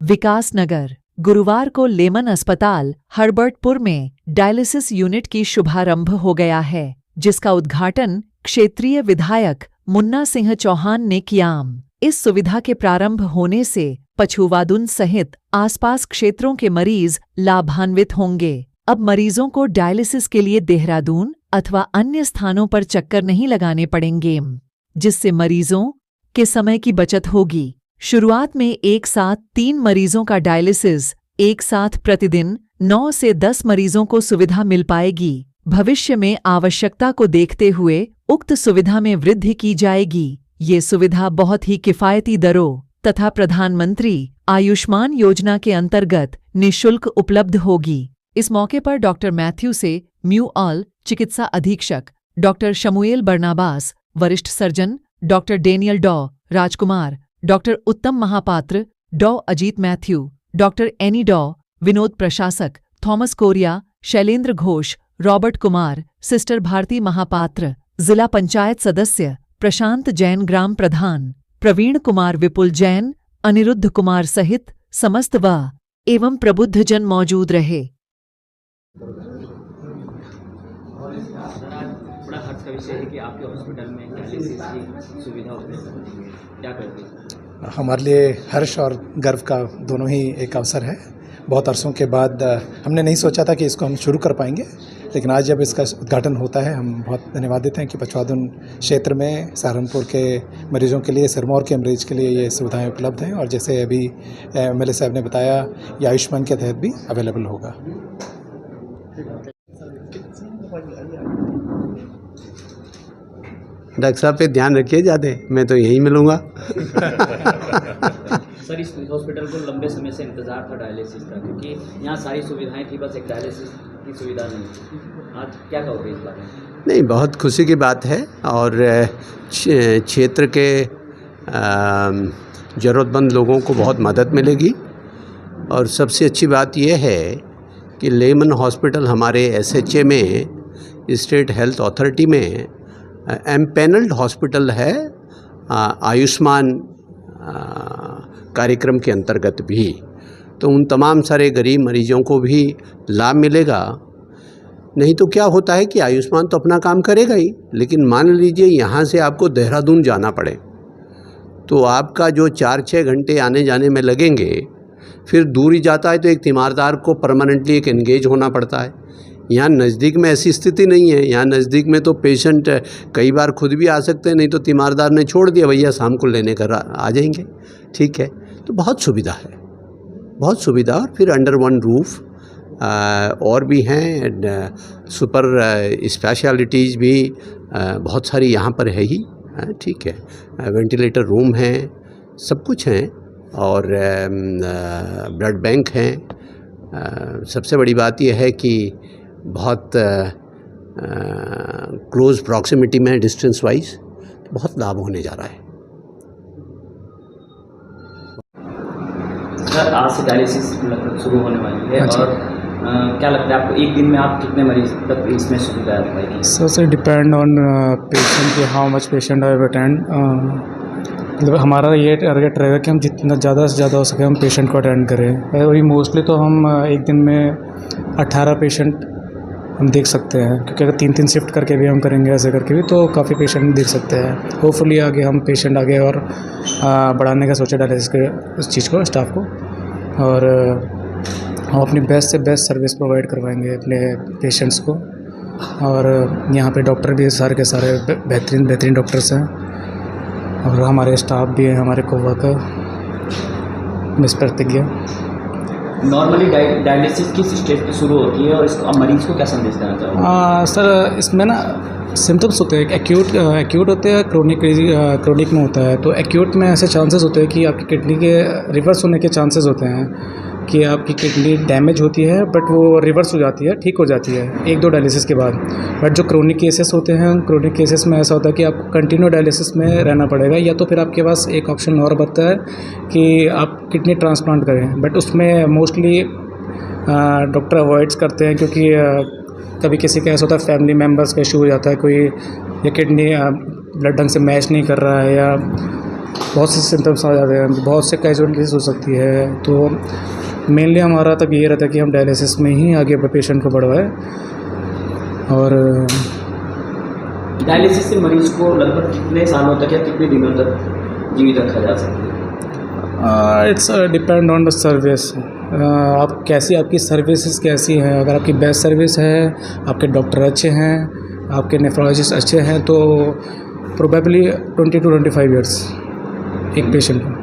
विकास नगर। गुरुवार को लेमन अस्पताल हर्बर्टपुर में डायलिसिस यूनिट की शुभारंभ हो गया है, जिसका उद्घाटन क्षेत्रीय विधायक मुन्ना सिंह चौहान ने किया। इस सुविधा के प्रारंभ होने से पछुवादुन सहित आसपास क्षेत्रों के मरीज लाभान्वित होंगे। अब मरीजों को डायलिसिस के लिए देहरादून अथवा अन्य स्थानों पर चक्कर नहीं लगाने पड़ेंगे, जिससे मरीजों के समय की बचत होगी। शुरुआत में एक साथ 3 मरीजों का डायलिसिस एक साथ प्रतिदिन 9 से 10 मरीजों को सुविधा मिल पाएगी। भविष्य में आवश्यकता को देखते हुए उक्त सुविधा में वृद्धि की जाएगी। ये सुविधा बहुत ही किफ़ायती दरों तथा प्रधानमंत्री आयुष्मान योजना के अंतर्गत निःशुल्क उपलब्ध होगी। इस मौके पर डॉक्टर मैथ्यू से म्यूऑल चिकित्सा अधीक्षक, डॉक्टर शमुएल बर्नाबास वरिष्ठ सर्जन, डॉक्टर डेनियल डॉ राजकुमार, डॉक्टर उत्तम महापात्र, डॉ अजीत मैथ्यू, डॉक्टर एनी डॉ विनोद प्रशासक, थॉमस कोरिया, शैलेंद्र घोष, रॉबर्ट कुमार, सिस्टर भारती महापात्र, जिला पंचायत सदस्य प्रशांत जैन, ग्राम प्रधान प्रवीण कुमार, विपुल जैन, अनिरुद्ध कुमार सहित समस्त व एवं प्रबुद्धजन मौजूद रहे। बड़ा हर्ष का विषय है कि आपके हॉस्पिटल में डायलिसिस की सुविधा उपलब्ध होती है, क्या करते हैं? हमारे लिए हर्ष और गर्व का दोनों ही एक अवसर है। बहुत अरसों के बाद हमने नहीं सोचा था कि इसको हम शुरू कर पाएंगे, लेकिन आज जब इसका उद्घाटन होता है, हम बहुत धन्यवाद देते हैं कि पछवादुन क्षेत्र में सहारनपुर के मरीजों के लिए, सिरमौर के मरीज के लिए ये सुविधाएं उपलब्ध हैं। और जैसे अभी एमएलए साहब ने बताया, ये आयुष्मान के तहत भी अवेलेबल होगा। डॉक्टर साहब पे ध्यान रखिए ज़्यादा, मैं तो यहीं मिलूँगा। सर, इस हॉस्पिटल को लंबे समय से इंतज़ार था डायलिसिस का, क्योंकि यहाँ सारी सुविधाएं थी, बस एक डायलिसिस की सुविधा नहीं थी। आज क्या कहोगे इस बारे में? नहीं, बहुत खुशी की बात है और क्षेत्र के ज़रूरतमंद लोगों को बहुत मदद मिलेगी। और सबसे अच्छी बात यह है कि लेमन हॉस्पिटल हमारे एसएचए में, स्टेट हेल्थ अथॉरिटी में एम्पैनल्ड हॉस्पिटल है आयुष्मान कार्यक्रम के अंतर्गत भी। तो उन तमाम सारे गरीब मरीजों को भी लाभ मिलेगा। नहीं तो क्या होता है कि आयुष्मान तो अपना काम करेगा ही, लेकिन मान लीजिए यहाँ से आपको देहरादून जाना पड़े, तो आपका जो 4-6 घंटे आने जाने में लगेंगे, फिर दूरी जाता है तो एक तीमारदार को परमानेंटली एक एंगेज होना पड़ता है। यहाँ नज़दीक में ऐसी स्थिति नहीं है। यहाँ नज़दीक में तो पेशेंट कई बार खुद भी आ सकते हैं, नहीं तो तीमारदार ने छोड़ दिया, भैया शाम को लेने कर आ जाएंगे, ठीक है। तो बहुत सुविधा है, बहुत सुविधा। और फिर अंडर वन रूफ और भी हैं, सुपर स्पेशलिटीज़ भी बहुत सारी यहाँ पर है ही, ठीक है। वेंटिलेटर रूम हैं, सब कुछ हैं, और ब्लड बैंक हैं। सबसे बड़ी बात यह है कि बहुत क्लोज़ प्रॉक्सिमिटी में, डिस्टेंस वाइज बहुत लाभ होने जा रहा है। सर, आज से डायलिसिस लगभग शुरू होने वाली है। अच्छा। और क्या लगता है आपको, एक दिन में आप कितने मरीज तक इसमें सुविधा पाएगी? सर डिपेंड ऑन पेशेंट कि how much patient are attend. मतलब हमारा ये टारगेट रहेगा कि हम जितना ज़्यादा से ज़्यादा हो सके हम पेशेंट को अटेंड करें। और मोस्टली तो हम एक दिन में 18 पेशेंट हम देख सकते हैं, क्योंकि अगर 3-3 शिफ्ट करके भी हम करेंगे, ऐसे करके भी तो काफ़ी पेशेंट देख सकते हैं। होपफुली आगे हम पेशेंट आगे और बढ़ाने का सोचा डायलिसिस के उस चीज़ को, स्टाफ को, और हम अपनी बेस्ट से बेस्ट सर्विस प्रोवाइड करवाएंगे अपने पेशेंट्स को। और यहाँ पे डॉक्टर भी सारे के सारे बेहतरीन डॉक्टर्स हैं, और हमारे स्टाफ भी हैं, हमारे कोवर्कर। मिस प्रतिज्ञा। नॉर्मली डायलिसिस किस स्टेज पे शुरू होती है और इसको मरीज को क्या संदेश देना चाहोगे? सर, इसमें ना सिम्टम्स होते हैं, एक्यूट होते हैं, क्रोनिक में होता है। तो एक्यूट में ऐसे चांसेस होते हैं कि आपकी किडनी के रिवर्स होने के चांसेस होते हैं, कि आपकी किडनी डैमेज होती है बट वो रिवर्स हो जाती है, ठीक हो जाती है 1-2 डायलिसिस के बाद। बट जो क्रोनिक केसेस होते हैं, क्रोनिक केसेस में ऐसा होता है कि आपको कंटिन्यू डायलिसिस में रहना पड़ेगा, या तो फिर आपके पास एक ऑप्शन और बचता है कि आप किडनी ट्रांसप्लांट करें। बट उसमें मोस्टली डॉक्टर अवॉइड्स करते हैं, क्योंकि कभी किसी का ऐसा होता है फैमिली मेम्बर्स का इशू हो जाता है, कोई या किडनी ब्लड ढंग से मैच नहीं कर रहा है, या बहुत से सिम्टम्स आ जाते हैं, बहुत से कैजुअलिटीज़ हो सकती है। तो मेनली हमारा तब ये रहता है कि हम डायलिसिस में ही आगे पेशेंट को बढ़वाएं। और डायलिसिस से मरीज को लगभग कितने सालों तक या कितने दिनों तक जीवित रखा जा सकता है? It's depend on the service. आप कैसी, आपकी सर्विसेज कैसी हैं। अगर आपकी बेस्ट सर्विस है, आपके डॉक्टर अच्छे हैं, आपके नेफ्रोलॉजिस्ट अच्छे हैं, तो प्रोबेबली 20 to 25 ईयर्स एक पेशेंट को।